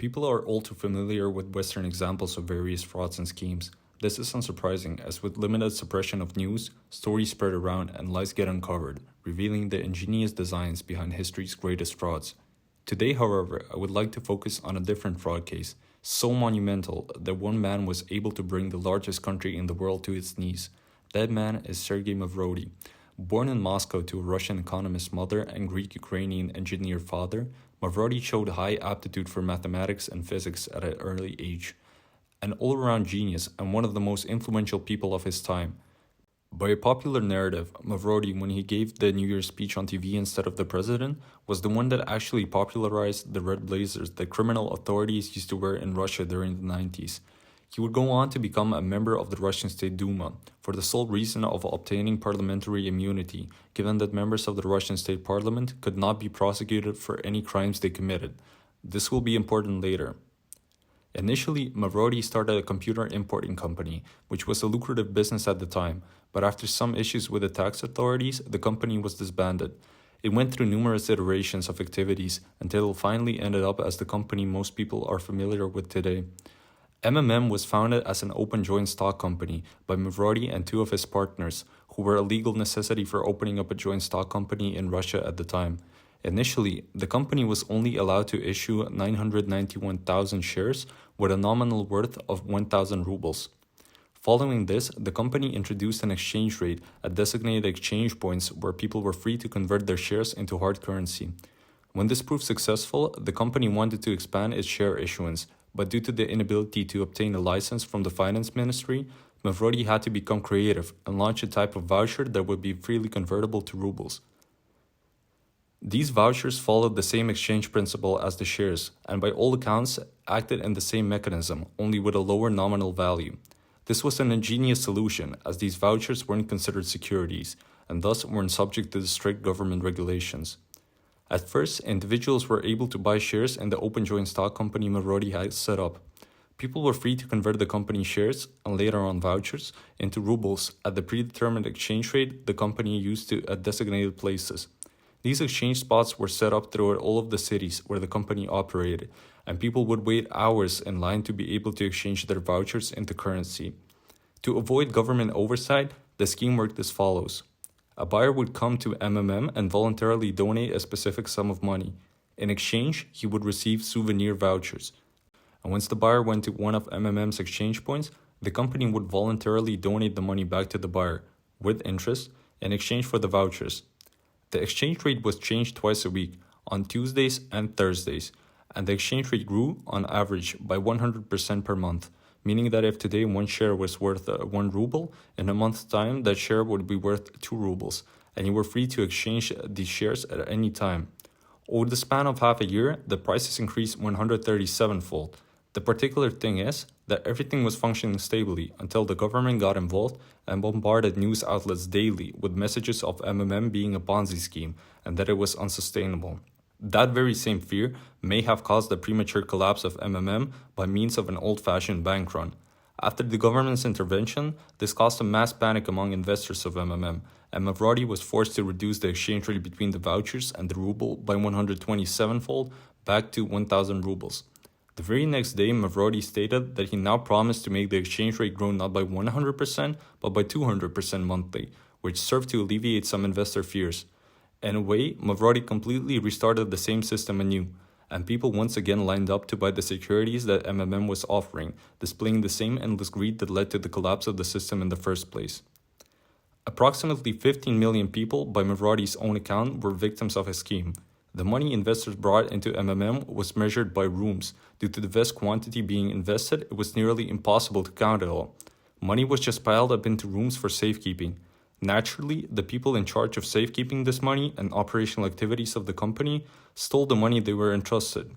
People are all too familiar with Western examples of various frauds and schemes. This is unsurprising, as with limited suppression of news, stories spread around and lies get uncovered, revealing the ingenious designs behind history's greatest frauds. Today, however, I would like to focus on a different fraud case, so monumental that one man was able to bring the largest country in the world to its knees. That man is Sergey Mavrodi. Born in Moscow to a Russian economist mother and Greek-Ukrainian engineer father, Mavrodi showed high aptitude for mathematics and physics at an early age. An all-around genius and one of the most influential people of his time. By a popular narrative, Mavrodi, when he gave the New Year's speech on TV instead of the president, was the one that actually popularized the red blazers that criminal authorities used to wear in Russia during the 90s. He would go on to become a member of the Russian State Duma, for the sole reason of obtaining parliamentary immunity, given that members of the Russian State Parliament could not be prosecuted for any crimes they committed. This will be important later. Initially, Mavrodi started a computer importing company, which was a lucrative business at the time, but after some issues with the tax authorities, the company was disbanded. It went through numerous iterations of activities until it finally ended up as the company most people are familiar with today. MMM was founded as an open joint stock company by Mavrodi and two of his partners, who were a legal necessity for opening up a joint stock company in Russia at the time. Initially, the company was only allowed to issue 991,000 shares with a nominal worth of 1,000 rubles. Following this, the company introduced an exchange rate at designated exchange points where people were free to convert their shares into hard currency. When this proved successful, the company wanted to expand its share issuance, but due to the inability to obtain a license from the finance ministry, Mavrodi had to become creative and launch a type of voucher that would be freely convertible to rubles. These vouchers followed the same exchange principle as the shares, and by all accounts acted in the same mechanism, only with a lower nominal value. This was an ingenious solution, as these vouchers weren't considered securities, and thus weren't subject to the strict government regulations. At first, individuals were able to buy shares in the open joint stock company Mavrodi had set up. People were free to convert the company's shares, and later on vouchers, into rubles at the predetermined exchange rate the company used at designated places. These exchange spots were set up throughout all of the cities where the company operated, and people would wait hours in line to be able to exchange their vouchers into currency. To avoid government oversight, the scheme worked as follows. A buyer would come to MMM and voluntarily donate a specific sum of money. In exchange, he would receive souvenir vouchers. And once the buyer went to one of MMM's exchange points, the company would voluntarily donate the money back to the buyer, with interest, in exchange for the vouchers. The exchange rate was changed twice a week, on Tuesdays and Thursdays, and the exchange rate grew, on average, by 100% per month, meaning that if today one share was worth 1 ruble, in a month's time that share would be worth 2 rubles, and you were free to exchange these shares at any time. Over the span of half a year, the prices increased 137-fold. The particular thing is that everything was functioning stably until the government got involved and bombarded news outlets daily with messages of MMM being a Ponzi scheme and that it was unsustainable. That very same fear may have caused the premature collapse of MMM by means of an old-fashioned bank run. After the government's intervention, this caused a mass panic among investors of MMM, and Mavrodi was forced to reduce the exchange rate between the vouchers and the ruble by 127-fold back to 1,000 rubles. The very next day, Mavrodi stated that he now promised to make the exchange rate grow not by 100% but by 200% monthly, which served to alleviate some investor fears. In a way, Mavrodi completely restarted the same system anew, and people once again lined up to buy the securities that MMM was offering, displaying the same endless greed that led to the collapse of the system in the first place. Approximately 15 million people, by Mavrodi's own account, were victims of his scheme. The money investors brought into MMM was measured by rooms. Due to the vast quantity being invested, it was nearly impossible to count it all. Money was just piled up into rooms for safekeeping. Naturally, the people in charge of safekeeping this money and operational activities of the company stole the money they were entrusted.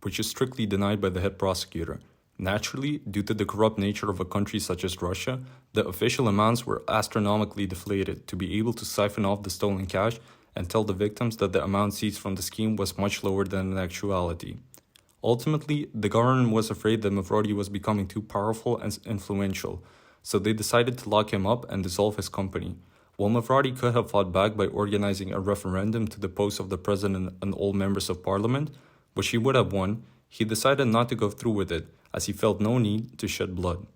which is strictly denied by the head prosecutor. Naturally, due to the corrupt nature of a country such as Russia, the official amounts were astronomically deflated to be able to siphon off the stolen cash and tell the victims that the amount seized from the scheme was much lower than in actuality. Ultimately, the government was afraid that Mavrodi was becoming too powerful and influential, so they decided to lock him up and dissolve his company. While Mavrodi could have fought back by organizing a referendum to the post of the president and all members of parliament, which he would have won, he decided not to go through with it, as he felt no need to shed blood.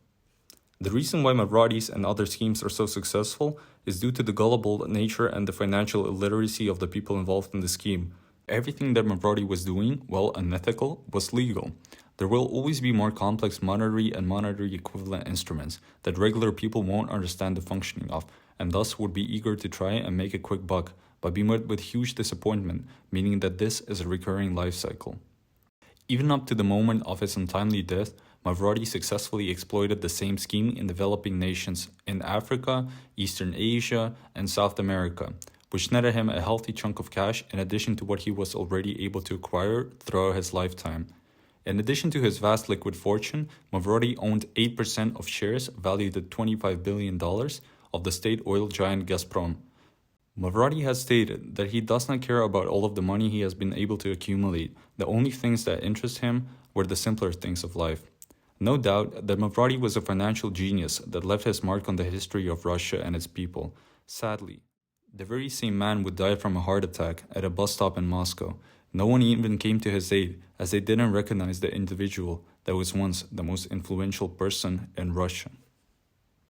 The reason why Mavrodi's and other schemes are so successful is due to the gullible nature and the financial illiteracy of the people involved in the scheme. Everything that Mavrodi was doing, while unethical, was legal. There will always be more complex monetary and monetary equivalent instruments that regular people won't understand the functioning of, and thus would be eager to try and make a quick buck, but be met with huge disappointment, meaning that this is a recurring life cycle. Even up to the moment of his untimely death, Mavrodi successfully exploited the same scheme in developing nations in Africa, Eastern Asia, and South America, which netted him a healthy chunk of cash in addition to what he was already able to acquire throughout his lifetime. In addition to his vast liquid fortune, Mavrodi owned 8% of shares valued at $25 billion of the state oil giant Gazprom. Mavrodi has stated that he does not care about all of the money he has been able to accumulate. The only things that interest him were the simpler things of life. No doubt that Mavrodi was a financial genius that left his mark on the history of Russia and its people. Sadly, the very same man would die from a heart attack at a bus stop in Moscow. No one even came to his aid, as they didn't recognize the individual that was once the most influential person in Russia.